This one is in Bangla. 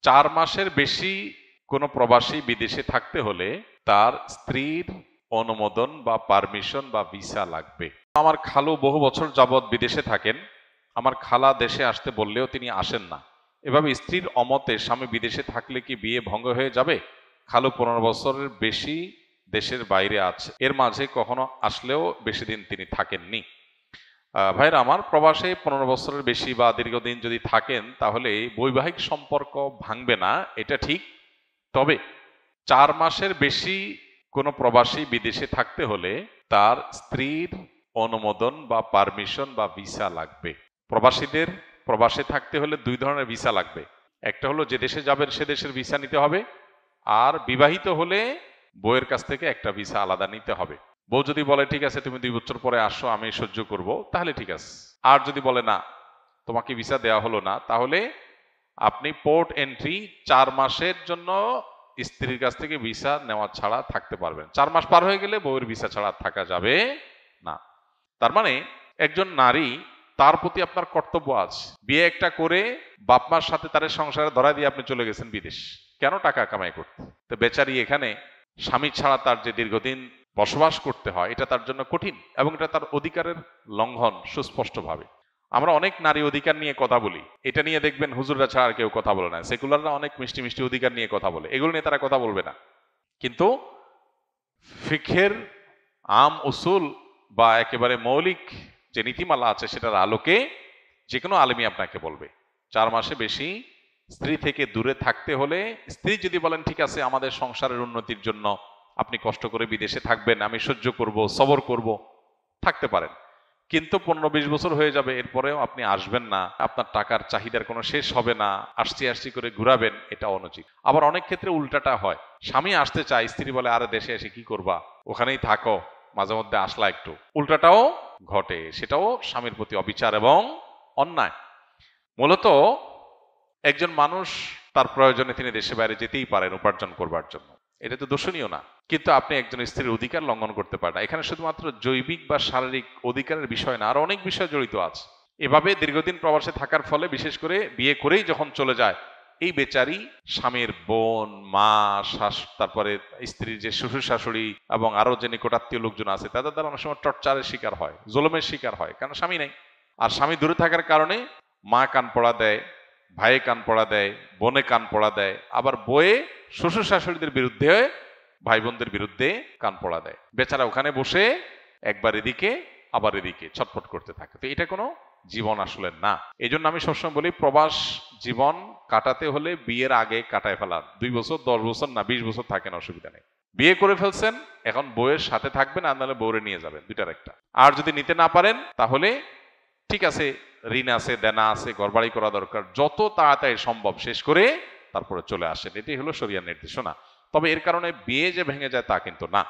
4 মাসের বেশি কোনো প্রবাসী বিদেশে থাকতে হলে তার স্ত্রীর অনুমোদন বা পারমিশন বা ভিসা লাগবে। আমার খালু বহু বছর যাবৎ বিদেশে থাকেন, আমার খালা দেশে আসতে বললেও তিনি আসেন না। এভাবে স্ত্রীর অমতে স্বামী বিদেশে থাকলে কি বিয়ে ভঙ্গ হয়ে যাবে? খালু 15 বছরের বেশি দেশের বাইরে আছে, এর মাঝে কখনো আসলেও বেশি দিন তিনি থাকেননি। ভাইরা আমার, প্রবাসে 15 বছরের বেশি বা দীর্ঘদিন যদি থাকেন তাহলে বৈবাহিক সম্পর্ক ভাঙবে না, এটা ঠিক। তবে 4 মাসের বেশি কোনো প্রবাসী বিদেশে থাকতে হলে তার স্ত্রীর অনুমোদন বা পারমিশন বা ভিসা লাগবে। প্রবাসীদের প্রবাসে থাকতে হলে 2 ধরনের ভিসা লাগবে। একটা হলো যে দেশে যাবেন সে দেশের ভিসা নিতে হবে, আর বিবাহিত হলে বউয়ের কাছ থেকে একটা ভিসা আলাদা নিতে হবে। বউ যদি বলে ঠিক আছে তুমি 2 বছর পরে আসো, আমি সহ্য করব, তাহলে ঠিক আছে। আর যদি বলে না, তোমাকে ভিসা দেওয়া হলো না, তাহলে আপনি পোর্ট এন্ট্রি 4 মাসের জন্য স্ত্রীর কাছ থেকে ভিসা নেওয়া ছাড়া থাকতে পারবেন। 4 মাস পার হয়ে গেলে বউয়ের ভিসা ছাড়া থাকা যাবে না। তার মানে একজন নারী, তার প্রতি আপনার কর্তব্য আছে। বিয়ে একটা করে বাপ মার সাথে তার সংসারে ধরা দিয়ে আপনি চলে গেছেন বিদেশ, কেন? টাকা কামাই করতে। তো বেচারি এখানে স্বামী ছাড়া তার যে দীর্ঘদিন বসবাস করতে হয়, এটা তার জন্য কঠিন এবং এটা তার অধিকারের লঙ্ঘন সুস্পষ্টভাবে। আমরা অনেক নারী অধিকার নিয়ে কথা বলি, এটা নিয়ে দেখবেন হুজুররা ছাড়া আর কেউ কথা বলে না। সেকুলাররা অনেক মিষ্টি মিষ্টি অধিকার নিয়ে কথা বলে, এগুলো নিয়ে তারা কথা বলবে না। কিন্তু ফিকহের আম উসুল বা একেবারে মৌলিক যে নীতিমালা আছে সেটার আলোকে যে কোনো আলেমী আপনাকে বলবে 4 মাসে বেশি স্ত্রী থেকে দূরে থাকতে হলে, স্ত্রী যদি বলেন ঠিক আছে আমাদের সংসারের উন্নতির জন্য আপনি কষ্ট করে বিদেশে থাকবেন, আমি সহ্য করব, সবর করব, থাকতে পারেন। কিন্তু 15-20 বছর হয়ে যাবে, এরপরেও আপনি আসবেন না, আপনার টাকার চাহিদার কোনো শেষ হবে না, আসছি আসছি করে ঘুরাবেন, এটা অনুচিত। আবার অনেক ক্ষেত্রে উল্টাটা হয়, স্বামী আসতে চায়, স্ত্রী বলে আরে দেশে এসে কি করবা, ওখানেই থাকো, মাঝে মধ্যে আসলা একটু। উল্টাটাও ঘটে, সেটাও স্বামীর প্রতি অবিচার এবং অন্যায়। মূলত একজন মানুষ তার প্রয়োজনে তিনি দেশে বাইরে যেতেই পারেন উপার্জন করবার জন্য, এটা তো দোষণীয় না। কিন্তু আপনি একজন স্ত্রীর অধিকার লঙ্ঘন করতে পারেন না। এখানে শুধুমাত্র জৈবিক বা শারীরিক অধিকারের বিষয় না, আরো অনেক বিষয় জড়িত আছে। এভাবে দীর্ঘদিন প্রবাসে থাকার ফলে, বিশেষ করে বিয়ে করেই যখন চলে যায়, এই বেচারি স্বামীর বোন, মা, তারপরে স্ত্রীর যে শ্বশুর শাশুড়ি এবং আরো যে নিকটাত্মীয় লোকজন আছে, তাদের দ্বারা অনেক সময় টর্চারের শিকার হয়, জুলুমের শিকার হয়, কারণ স্বামী নেই। আর স্বামী দূরে থাকার কারণে মা কান পড়া দেয়, ভাইয়ে কান পড়া দেয়, বোনে কান পড়া দেয়, আবার বয়ে শ্বশুর শাশুড়িদের বিরুদ্ধে, ভাই বোনদের বিরুদ্ধে কান পড়া দেয়। বেচারা ওখানে বসে একবার এদিকে আবার এদিকে ছটফট করতে থাকে। তো এটা কোনো জীবন আসলে না। এই জন্য আমি সবসময় বলি, প্রবাস জীবন কাটাতে হলে বিয়ের আগে কাটায় ফেলার। 2 বছর, 10 বছর না, 20 বছর থাকেন, অসুবিধা নেই। বিয়ে করে ফেলছেন, এখন বউয়ের সাথে থাকবেন, আর নাহলে বউরে নিয়ে যাবেন, দুইটার একটা। আর যদি নিতে না পারেন তাহলে ঠিক আছে, ঋণ আছে, দেনা আছে, ঘরবাড়ি করা দরকার, যত তাড়াতাড়ি সম্ভব শেষ করে তারপরে চলে আসেন। এটাই হলো শরিয়ার নির্দেশনা। তবে এর কারণে বিয়ে যে ভেঙে যায় তা কিন্তু না।